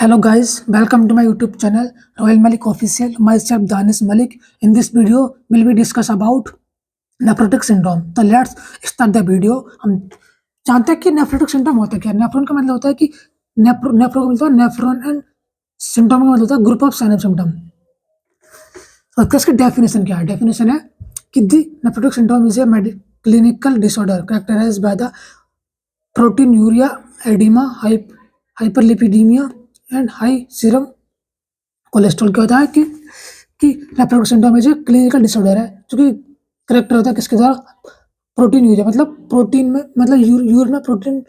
Hello guys, welcome to my YouTube channel Royal Malik Official. Myself Danis Malik. In this video, will we discuss about nephrotic syndrome. तो let's start the video. हम जानते हैं कि nephrotic syndrome होता है क्या? Nephron का मतलब होता है कि नेफ्रो का मतलब होता है नेफ्रॉन एंड सिम्टम का मतलब होता है group of sign and symptom. और इसकी डेफिनेशन क्या है? डेफिनेशन है कि the nephrotic syndrome is a clinical disorder characterised by the proteinuria, edema, hyperlipidemia and high serum cholesterol. क्या होता है कि नेफ्रोटिक सिंड्रोम जो क्लिनिकल डिसऑर्डर है जो कि करेक्टर होता है किसके द्वारा? प्रोटीन यूरिया मतलब प्रोटीन में मतलब यूरिन में प्रोटीन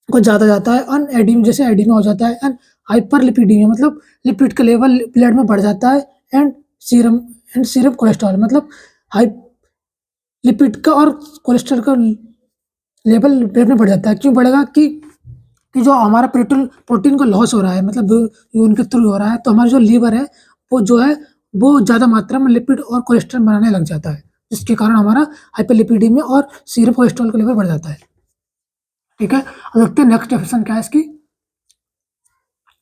को ज़्यादा जाता है एंड एडीमा जैसे एडीमा हो जाता है एंड हाइपरलिपिडीमिया मतलब लिपिड का लेवल ब्लड में बढ़ जाता है एंड सीरम कोलेस्ट्रॉल मतलब हाई लिपिड का और कोलेस्ट्रॉल का लेवल ब्लड में बढ़ जाता है। क्यों बढ़ेगा? कि जो हमारा प्रोटीन का लॉस हो रहा है मतलब यूरिन के थ्रू हो रहा है, तो हमारा जो लीवर है वो जो है वो ज़्यादा मात्रा में लिपिड और कोलेस्ट्रॉल बनाने लग जाता है, जिसके कारण हमारा हाइपरलिपिडीमिया और सीरम कोलेस्ट्रॉल का लेवल बढ़ जाता है। ठीक है, अब देखते हैं नेक्स्ट डेफिनेशन क्या है इसकी।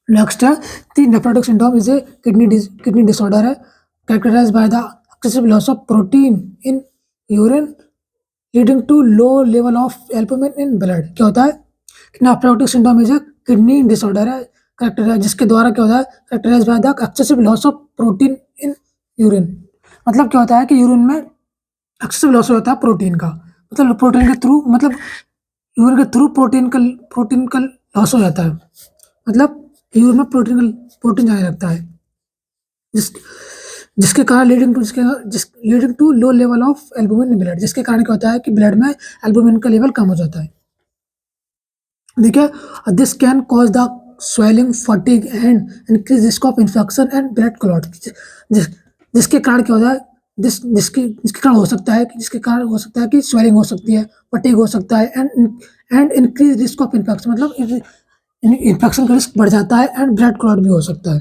नेक्स्ट है the nephrotic syndrome is a kidney disorder है characterised by the excessive loss of protein in urine leading to low level of albumin in blood. क्या होता है? Nephrotic syndrome is a kidney disorder है character जिसके द्वारा क्या होता है? Characterised by the excessive loss of protein in urine. मतलब क्या होता है कि यूरिन में एक्सेसिव लॉस होता है प्रोटीन का, मतलब प्रोटीन के थ्रू मतलब यूरिन के थ्रू प्रोटीन का लॉस हो जाता है, मतलब यूरिन में प्रोटीन जाने लगता है जिस जिसके कारण leading to low level of albumin in blood, जिसके कारण क्या होता है कि ब्लड में एल्बुमिन का लेवल कम हो जाता है। देखिए, this can cause the swelling, fatigue and increase risk of infection and blood clot. जिसके कारण क्या होता है जिसके कारण हो सकता है कि स्वेलिंग हो सकती है, फटीग हो सकता है and increase risk of infection मतलब इन्फेक्शन का रिस्क बढ़ जाता है एंड ब्लड क्लॉट भी हो सकता है।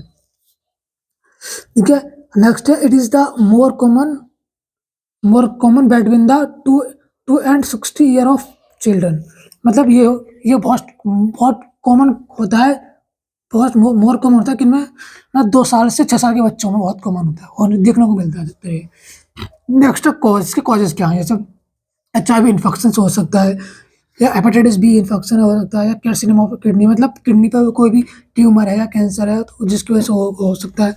ठीक है, नेक्स्ट है it is the more common between the 2 and 60 year of children. मतलब ये बहुत कॉमन होता है, बहुत मोर कॉमन होता है कि मैं ना 2 साल से 6 साल के बच्चों में बहुत कॉमन होता है और देखने को मिलता है। नेक्स्ट कॉज, इसके कॉजेज क्या हैं? जैसे HIV इन्फेक्शन हो सकता है या हेपेटाइटिस बी इन्फेक्शन हो सकता है या कार्सिनोमा ऑफ किडनी मतलब किडनी पर कोई भी ट्यूमर है या कैंसर है तो जिसकी वजह से हो सकता है।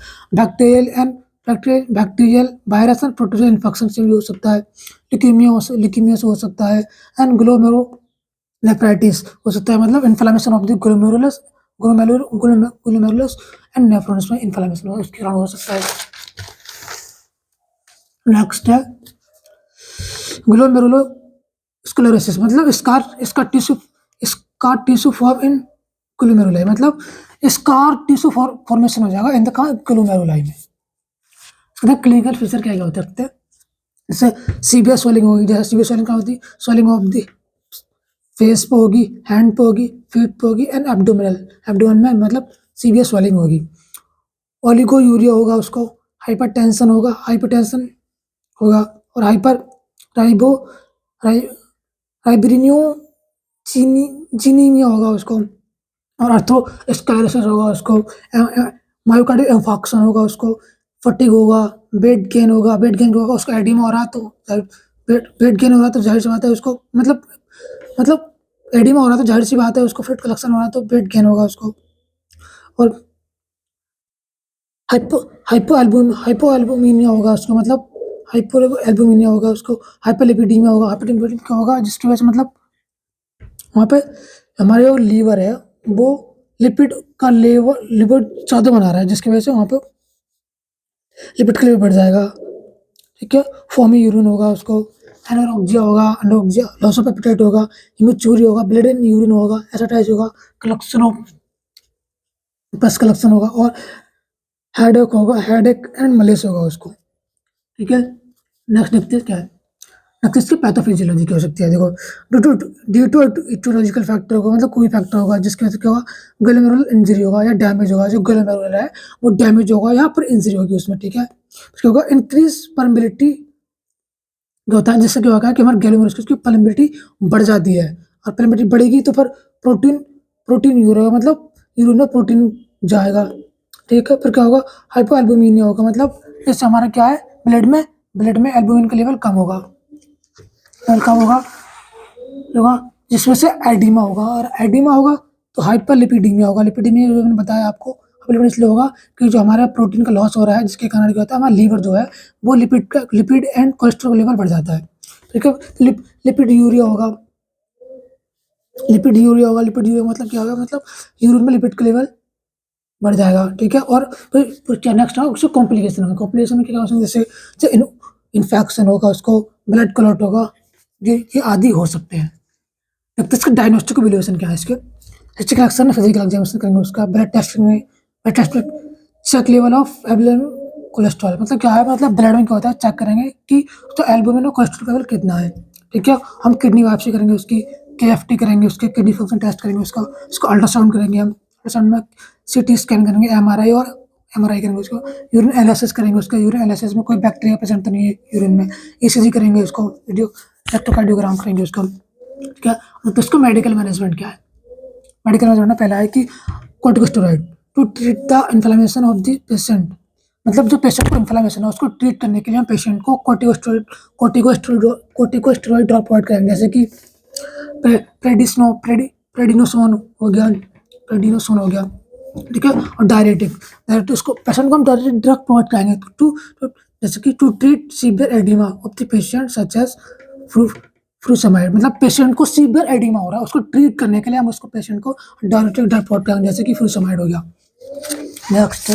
Bacterial virus and protozoa infection से भी हो सकता है। लिकीमिया से हो सकता है एंड ग्लोमेरुलोनेफ्राइटिस हो सकता है मतलब inflammation of the glomerulus and nephrons में इन्फ्लेमेशन उसके कारण हो सकता है। नेक्स्ट है ग्लोमेरुलो स्क्लेरोसिस मतलब scar tissue form in glomeruli मतलब स्कार टिश्यू फॉर्मेशन हो जाएगा इन द ग्लोमेरुलाई में। इसका क्लिनिकल फीचर क्या क्या होते हैं? जैसे सीवियर स्वेलिंग होगी, जैसे सीवियर स्वेलिंग क्या होती है? स्वेलिंग ऑफ द फेस पे होगी, हैंड पे होगी, फीट पे होगी एंड एब्डोमेन में मतलब सीवियर स्वेलिंग होगी। ओलिगोयूरिया होगा, उसको हाइपरटेंशन होगा और हाइब्रिनियोजेनिमिया होगा उसको, और अर्थरोस्क्लेरोसिस होगा उसको, मायोकार्डियल इंफार्क्शन होगा उसको, फटीग होगा, वेट गेन होगा उसको, एडिमा हो रहा है तो वेट गेन हो रहा है तो जाहिर सी बात है उसको मतलब एडिमा हो रहा है तो जाहिर सी बात है उसको फेट कलेक्शन हो रहा है तो वेट गेन होगा उसको। और हाइपो एल्बुमिनिया होगा उसको मतलब एल्बुमिनिया होगा उसको, हाइपरलिपिडीमिया होगा जिसकी वजह से मतलब वहाँ पे हमारे जो लीवर है वो लिपिड ज़्यादा बना रहा है जिसकी वजह से वहाँ पे लिपिड का लेवल बढ़ जाएगा। ठीक है, फॉमी यूरिन होगा उसको, एनोरेक्सिया, लॉस ऑफ एपेटाइट होगा, इमेच्योरी होगा, ब्लड इन यूरिन होगा, एसिटाइज होगा, पस कलेक्शन होगा और हेडेक एंड मलेस होगा उसको। ठीक है, नेक्स्ट देखते हैं क्या है। नेक्स्ट इसकी पैथोफिजियोलॉजी क्या हो सकती है? देखो, ड्यू टू इटियोलॉजिकल फैक्टर होगा मतलब कोई फैक्टर होगा जिसकी वजह से क्या होगा? ग्लोमेरुलर इंजरी होगा या डैमेज होगा, जो ग्लोमेरुलर है वो डैमेज होगा, यहाँ पर इंजरी होगी उसमें। ठीक है, उसके होगा इंक्रीज परमिबिलिटी जो होता है, जिससे क्या होगा कि हमारे ग्लोमेरुलस की परमिबिलिटी बढ़ जाती है और परमिबिलिटी बढ़ेगी तो फिर प्रोटीन यूज होगा मतलब यूरिन में प्रोटीन जाएगा, ठीक है। फिर क्या होगा, हाइपोएल्बुमिनिया होगा, मतलब इससे हमारा क्या है, ब्लड में एल्बुमिन का लेवल कम होगा, होगा, जिसमें से एडिमा होगा, और एडिमा होगा तो हाइपरलिपिडीमिया होगा। लिपिडीमिया जो मैंने बताया आपको, हाइपरलिपिड इसलिए होगा कि जो हमारा प्रोटीन का लॉस हो रहा है, जिसके कारण क्या होता है, हमारा लीवर जो है वो लिपिड एंड कोलेस्ट्रॉल लेवल बढ़ जाता है, ठीक है। लिपिड यूरिया होगा, लिपिड यूरिया मतलब क्या होगा, मतलब यूरिन में लिपिड का लेवल बढ़ जाएगा, ठीक है। और फिर क्या नेक्स्ट है, उससे कॉम्प्लिकेशन होगा। कॉम्प्लिकेशन में क्या हो सकता है, जैसे इन्फेक्शन होगा, उसको ब्लड क्लॉट होगा, ये आदि हो सकते हैं। अब तो इसका डायग्नोस्टिक इवैल्यूएशन क्या है, इसके हिस्ट्री कलेक्शन फिजिकल एग्जामिनेशन करेंगे, उसका ब्लड टेस्ट में check level of albumin cholesterol, मतलब क्या है, मतलब ब्लड में क्या होता है, चेक करेंगे कि तो एल्बुमिन और कोलेस्ट्रॉल लेवल कितना है, ठीक है। हम किडनी वापसी करेंगे, उसकी केएफटी करेंगे, उसके किडनी फंक्शन टेस्ट करेंगे, उसका अल्ट्रासाउंड करेंगे, हम अल्ट्रासाउंड में सीटी स्कैन करेंगे, एमआरआई करेंगे, उसको यूरिन एनालिसिस करेंगे, उसका यूरिन एनालिसिस में कोई बैक्टीरिया प्रेजेंट तो नहीं है यूरिन में, ईसीजी करेंगे, उसको वीडियो इलेक्ट्रोकार्डियोग्राम करेंगे उसका, ठीक है। तो उसका मेडिकल मैनेजमेंट क्या है, मेडिकल मैनेजमेंट में पहला है कि corticosteroid to treat the inflammation of the patient, मतलब जो पेशेंट को इन्फ्लेमेशन है उसको ट्रीट करने के लिए हम पेशेंट को कॉर्टिकोस्टेरॉइड ड्रॉप प्रोवाइड करेंगे, जैसे कि प्रेडिनोसोन हो गया, ठीक है। और डायरेटिक उसको पेशेंट को हम डायरेक्ट ड्रग प्रोवाइड कराएंगे जैसे कि to treat severe oedema of the patient such as frusemide, मतलब पेशेंट को सीवियर एडिमा हो रहा है, उसको ट्रीट करने के लिए हम उसको पेशेंट को डायरेक्ट ड्रग प्रोवाइड कराएंगे, जैसे कि फ्रूसमाइड हो गया। नेक्स्ट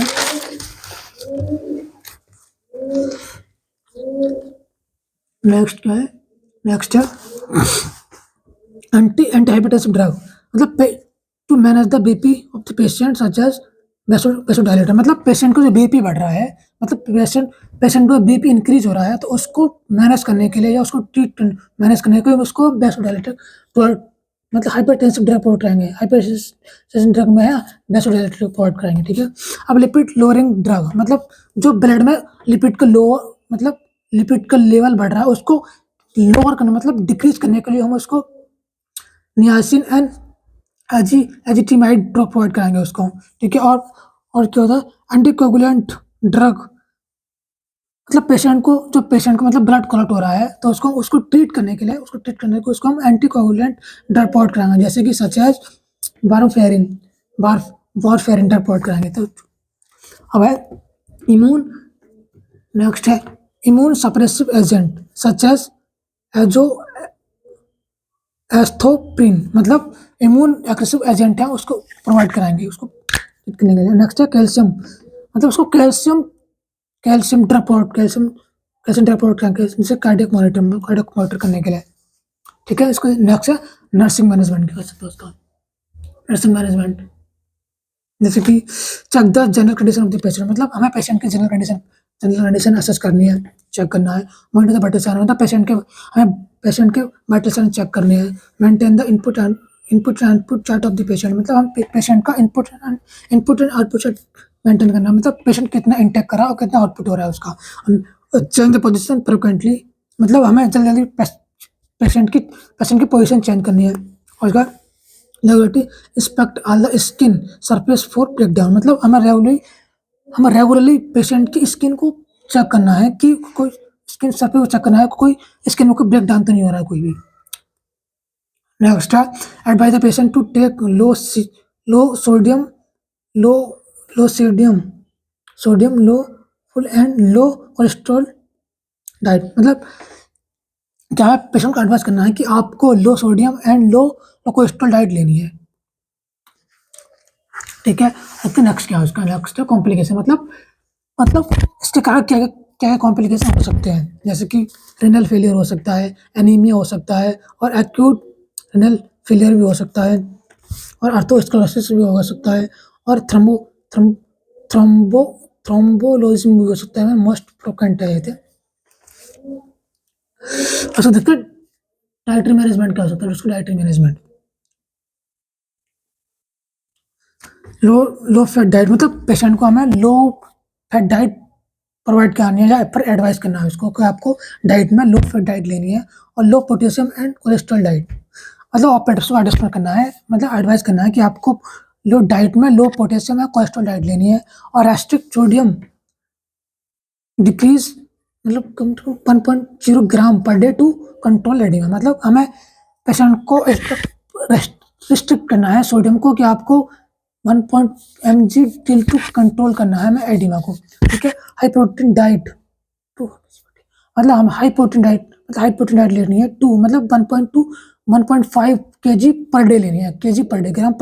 है एंटी हाइपरटेंसिव ड्रग, मतलब to manage the BP of the patient such as vasodilator, मतलब पेशेंट को जो बीपी बढ़ रहा है, मतलब पेशेंट को बीपी इंक्रीज हो रहा है, तो उसको मैनेज करने के लिए या उसको मैनेज करने के लिए उसको वेसोडाइलेटर मतलब हाइपरटेंसिव ड्रग प्रोवाइड कराएंगे, हाइपरटेंसिव ड्रग में है वेसोडाइलेटर प्रोवाइड कराएंगे, ठीक है। अब लिपिड लोअरिंग ड्रग, मतलब जो ब्लड में लिपिड का मतलब लिपिड का लेवल बढ़ रहा है, उसको लोअर करने मतलब डिक्रीज करने के लिए हम उसको niacin and ezetimibe drug provide कराएंगे उसको, ठीक है। और क्या होता है एंटीकोगुलेंट ड्रग, मतलब पेशेंट को मतलब ब्लड क्लॉट हो रहा है, तो उसको ट्रीट करने के लिए उसको हम एंटीकोगुलेंट ड्रग प्रोवाइड कराएंगे, जैसे कि such as warfarin warfarin drug provide कराएंगे। तो अब है इम्यून, नेक्स्ट है immune suppressive agent such as azathioprine, मतलब इम्यून एग्रेसिव एजेंट है, उसको प्रोवाइड कराएंगे उसको करने के लिए। नेक्स्ट है कैल्शियम, मतलब उसको कैल्शियम ड्रग प्रोवाइड कराएंगे, जैसे कार्डियक मॉनिटर करने के लिए, ठीक है। इसको नेक्स्ट है नर्सिंग मैनेजमेंट कर सकते हो उसका, नर्सिंग मैनेजमेंट जैसे कि check the general condition of the patient, मतलब हमें पेशेंट की जनरल कंडीशन असेस करनी है, चेक करना है। मॉनिटर द वाइटल साइन, मतलब हमें पेशेंट के वाइटल साइन चेक करने हैं। Maintain the input and output chart of the patient, मतलब हम पेशेंट का input and output chart maintain करना, मतलब पेशेंट कितना इंटेक कर रहा है और कितना आउटपुट हो रहा है उसका। चेंज द पोजिशन फ्रिक्वेंटली, मतलब हमें जल्दी जल्दी पेशेंट की पोजिशन चेंज करनी है। और उसका regularly inspect all the skin surface for breakdown, मतलब हमें रेगुलरली पेशेंट की स्किन को चेक करना है कि कोई स्किन सरफेस को चेक करना है, कोई स्किन में कोई ब्रेकडाउन तो नहीं हो रहा है कोई भी। नेक्स्ट है advise the patient to take low sodium low sodium low full and low cholesterol diet, मतलब क्या है, पेशेंट को एडवाइस करना है कि आपको low sodium and low cholesterol diet लेनी है, ठीक है। इसका नेक्स्ट क्या है, उसका नेक्स्ट है कॉम्प्लिकेशन, मतलब इसके कारण क्या क्या कॉम्प्लिकेशन हो सकते हैं, जैसे कि रेनल फेलियर हो सकता है, एनीमिया हो सकता है, और एक्यूट रेनल फेलियर भी हो सकता है, और आर्थरोस्क्लेरोसिस भी हो सकता है, और थ्रोम्बोलिज्म भी हो सकता है, मोस्ट फ्रिक्वेंट है ये। अच्छा देखते हैं डाइटरी मैनेजमेंट क्या हो सकता है, उसको dietary management low fat diet, मतलब पेशेंट को हमें लो फैट डाइट प्रोवाइड करानी है या फिर एडवाइस करना है उसको कि आपको डाइट में लो फैट डाइट लेनी है, और लो पोटेशियम एंड कोलेस्ट्रॉल डाइट, मतलब आप पेशेंट को एडवाइस करना है, मतलब एडवाइस करना है कि आपको लो डाइट में लो पोटेशियम या कोलेस्ट्रॉल डाइट लेनी है। और रेस्ट्रिक्ट सोडियम डिक्रीज मतलब come to 1.0 gram per day to control oedema. मतलब हमें पेशेंट को रिस्ट्रिक्ट करना है सोडियम को कि आपको 1 mg टू कंट्रोल करना है हमें एडिमा को। ठीक है। हाई प्रोटीन डाइट मतलब हम हाई प्रोटीन डाइट लेनी है 2 मतलब 1.2 1.5 kg पर डे लेनी है। kg पर डे, ग्राम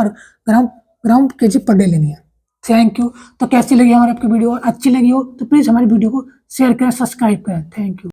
kg पर डे लेनी है। Thank you. तो कैसी लगी हमारी आपकी वीडियो? अच्छी लगी हो तो प्लीज़ हमारी वीडियो को शेयर करें, सब्सक्राइब करें। Thank you.